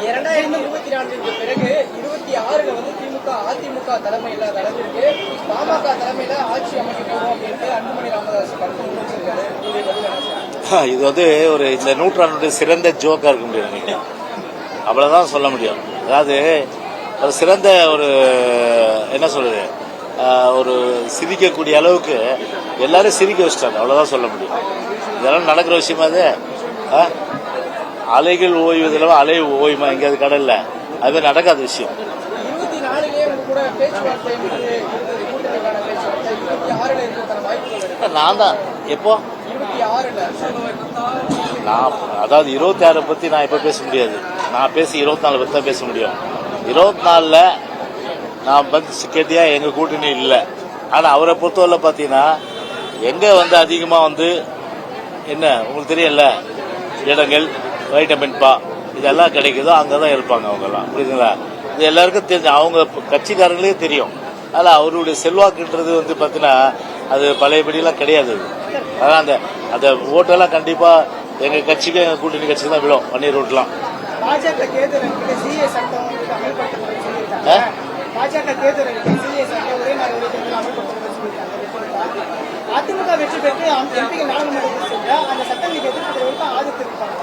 2024 பிறகு 26 வந்து திமுக அதிமுக தலைமையில நடந்திருக்கு. பாமக தலைமையில ஆட்சி அமைக்க போறோம் அப்படின்ட்டு அன்புமணி ராமதாஸ் கருத்து தெரிவிச்சிருக்காரு. இது வந்து ஒரு இந்த நூற்றாண்டுடைய சிறந்த ஜோக்கா இருக்க முடியும் நினைக்கிறேன். அவ்வளவுதான் சொல்ல முடியும். அதாவது ஒரு சிறந்த ஒரு என்ன சொல்றது ஒரு சிரிக்கக்கூடிய அளவுக்கு எல்லாரும் சிரிக்க வச்சிட்டாங்க. அவ்வளவுதான் சொல்ல முடியும். இதெல்லாம் நடக்கிற விஷயமா அது. அலைகள் ஓய்வதில் அலை ஓய்மா எங்கேயாவது கடல்ல அது நடக்காத விஷயம். 24 நான் தான் எப்போ நான் அதாவது 26 பத்தி நான் எப்ப பேச முடியாது. நான் பேசி 24 பத்தி தான் பேச முடியும். 24ல நான் வந்து கேட்டியா எங்க கூட்டணி இல்லை. ஆனா அவரை பொறுத்தவரை பாத்தீங்கன்னா எங்க வந்து அதிகமா வந்து என்ன உங்களுக்கு தெரியல இடங்கள் வைட்டமின் பா இதெல்லாம் கிடைக்குதோ அங்கதான் இருப்பாங்க அவங்க எல்லாம். புரியுதுங்களா? இது எல்லாருக்கும் தெரிஞ்சு அவங்க கட்சிக்காரங்களே தெரியும். அதனால அவருடைய செல்வாக்குன்றது வந்து பாத்தீங்கன்னா அது பழையபடியெல்லாம் கிடையாது. அதான் அந்த அந்த ஓட்டெல்லாம் கண்டிப்பா எங்க கட்சிக்கு எங்க கூட்டணி கட்சிக்கு தான் விடும். பன்னீர் ரோட்லாம் பாஜக தேர்தல் ஒரே நாள் அதிமுக வெற்றி பெற்று எம்பிகள் நாடாளுமன்றத்தில் அந்த சட்டங்களுக்கு எதிர்ப்பு ஆதரித்திருப்பாங்க.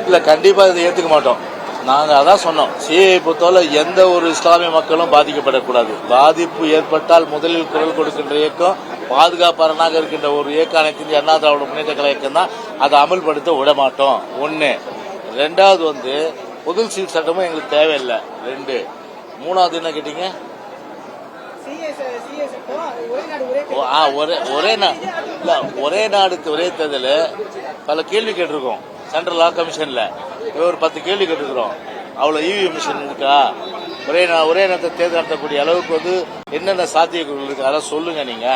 இல்ல கண்டிப்பா இதை ஏத்துக்க மாட்டோம். நாங்க அதான் சொன்னோம். சிஏ பொறுத்தவரை எந்த ஒரு இஸ்லாமிய மக்களும் பாதிக்கப்படக்கூடாது. பாதிப்பு ஏற்பட்டால் முதலில் குரல் கொடுக்கின்ற இயக்கம் பாதுகாப்பாளனாக இருக்கின்ற ஒரு இயக்கம் அனைத்து இந்திய அண்ணா திராவிட முன்னேற்ற கழக இயக்கம் தான். அதை அமல்படுத்த விட மாட்டோம். ஒன்னு. ரெண்டாவது வந்து பொது சீல் சட்டமும் எங்களுக்கு தேவையில்லை. 2. மூணாவது என்ன கேட்டீங்க? ஒரே நாடு ஒரே தேர்தல் பல கேள்வி கேட்டிருக்கோம். சென்ட்ரல் லா கமிஷன்ல ஒரு 10 கேள்வி கேட்டிருக்கிறோம். அவ்வளவு இவிஎம் மிஷின் இருக்கா? ஒரே நேரத்தை தேர்தல் நடத்தக்கூடிய அளவுக்கு வந்து என்னென்ன சாத்தியக்கூறுகள் இருக்கு அதெல்லாம் சொல்லுங்க. நீங்க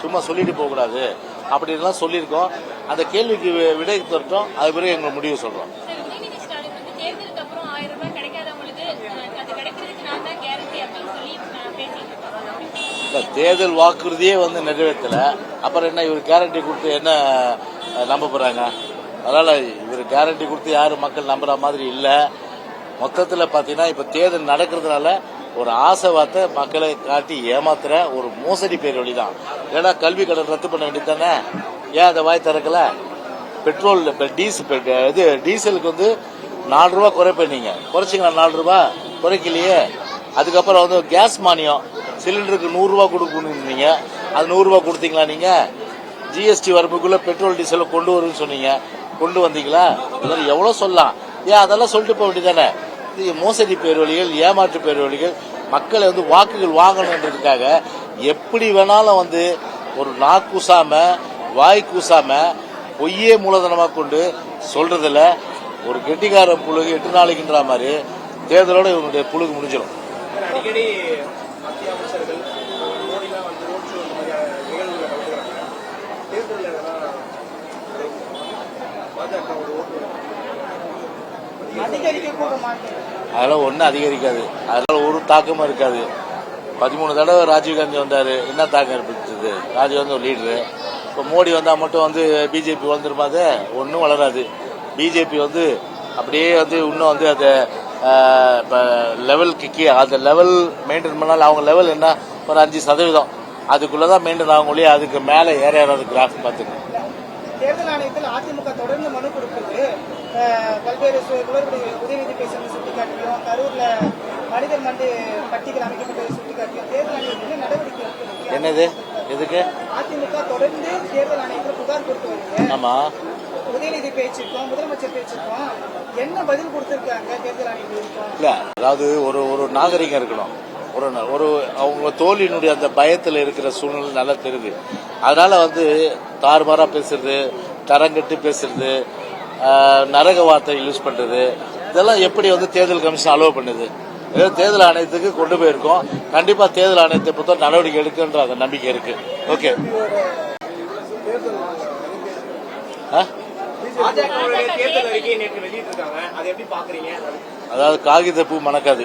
சும்மா சொல்லிட்டு போக கூடாது அப்படின்லாம் சொல்லியிருக்கோம். அந்த கேள்விக்கு விடை தரட்டும். அது பிறகு எங்க முடிவு சொல்றோம். தேர்தல் வாக்குறுதியே வந்து நிறைவேற்றல. அப்புறம் என்ன இவர் கேரண்டி கொடுத்து என்ன நம்ப போறாங்க? அதனால இவர் கேரண்டி கொடுத்து யாரும் மக்கள் நம்புற மாதிரி இல்ல. மொத்தத்துல பாத்தீங்கன்னா இப்ப தேர்தல் நடக்கிறதுனால ஒரு ஆசை வார்த்தை மக்களை காட்டி ஏமாத்துற ஒரு மோசடி பேர் வழிதான். ஏன்னா கல்வி கடன் ரத்து பண்ண வேண்டியது தானே. ஏன் அதை வாய் திறக்கல? பெட்ரோல் டீசலுக்கு வந்து 4 ரூபாய் குறைப்பீங்க. குறைச்சிங்களா? 4 ரூபாய் குறைக்கலையே. அதுக்கப்புறம் வந்து கேஸ் மானியம் சிலிண்டருக்கு 100 ரூபாய் கொடுக்கணுங்க. அது 100 ரூபாய் கொடுத்தீங்களா? நீங்க ஜிஎஸ்டி வரம்புக்குள்ள பெட்ரோல் டீசல் கொண்டு வரும்னு சொன்னீங்க. கொண்டு வந்தீங்களா? எவ்வளவு சொல்லலாம். ஏன் அதெல்லாம் சொல்லிட்டு போக வேண்டியதானே? மோசடி பேர்வழிகள், ஏமாற்று பேர்வழிகள் மக்களை வந்து வாக்குகள் வாங்கணுன்றதுக்காக எப்படி வேணாலும் வந்து ஒரு நாக்கூசாம வாய் கூசாம பொய்யே மூலதனமா கொண்டு சொல்றதுல ஒரு கெட்டிக்கார புழுகு 8 நாளைக்குன்ற மாதிரி தேர்தலோட இவங்களுடைய புழுகு முடிஞ்சிடும். அடிக்கடி மத்திய அமைச்சர்கள் மோடிலாம் வந்து ரோட் ஷோ நிகழ்வுகளை அதெல்லாம் ஒன்றும் அதிகரிக்காது. அதனால ஒரு தாக்கமும் இருக்காது. 13 தடவை ராஜீவ்காந்தி வந்தாரு. என்ன தாக்கம் ஏற்படுத்துது? ராஜீவ்காந்தி ஒரு லீடரு. இப்போ மோடி வந்தா மட்டும் வந்து பிஜேபி வளர்ந்துருமா? அது ஒன்றும் வளராது. பிஜேபி வந்து அப்படியே வந்து இன்னும் வந்து அந்த லெவலுக்கு அந்த லெவல் மெயின்டைன் பண்ணாலும் அவங்க லெவல் என்ன ஒரு 5% அதுக்குள்ளதான் மெயின்டைன் ஆகும். அதுக்கு மேல ஏறாது கிராஃப் பார்த்துங்க. தேர்தல் ஆணையத்தில் அதிமுக தொடர்ந்து மனு கொடுக்குது. பல்வேறு உதயநிதி பேசுறது சுட்டிக்காட்டியும் கரூர்ல மனிதர் மண்டி பட்டிகள் அமைக்கப்பட்டதை சுட்டிக்காட்டியும் தேர்தல் ஆணையத்தில் நடவடிக்கை என்னது எதுக்கு அதிமுக தொடர்ந்து தேர்தல் ஆணையத்தில் புகார் கொடுத்து வருது. ஆமா, உதயநிதி பேச்சுக்கும் முதலமைச்சர் பேச்சுக்கும் என்ன பதில் கொடுத்திருக்காங்க தேர்தல் ஆணையத்தில்? இல்ல, அதாவது ஒரு நாகரிகம் இருக்கணும். ஒரு அவங்க தோல்வியினுடைய அந்த பயத்தில் இருக்கிற சூழ்நிலை நல்லா தெரியுது. அதனால வந்து தாறுமாறா பேசுறது, தரங்கட்டு பேசுறது, நரக வார்த்தை யூஸ் பண்றது, இதெல்லாம் எப்படி வந்து தேர்தல் கமிஷன் அலோவ் பண்ணுது? தேர்தல் ஆணையத்துக்கு கொண்டு போயிருக்கோம். கண்டிப்பா தேர்தல் ஆணையத்தை பொறுத்த நடவடிக்கை எடுக்குன்ற அந்த நம்பிக்கை இருக்கு. ஓகே, அதாவது காகித பூ மணக்காது.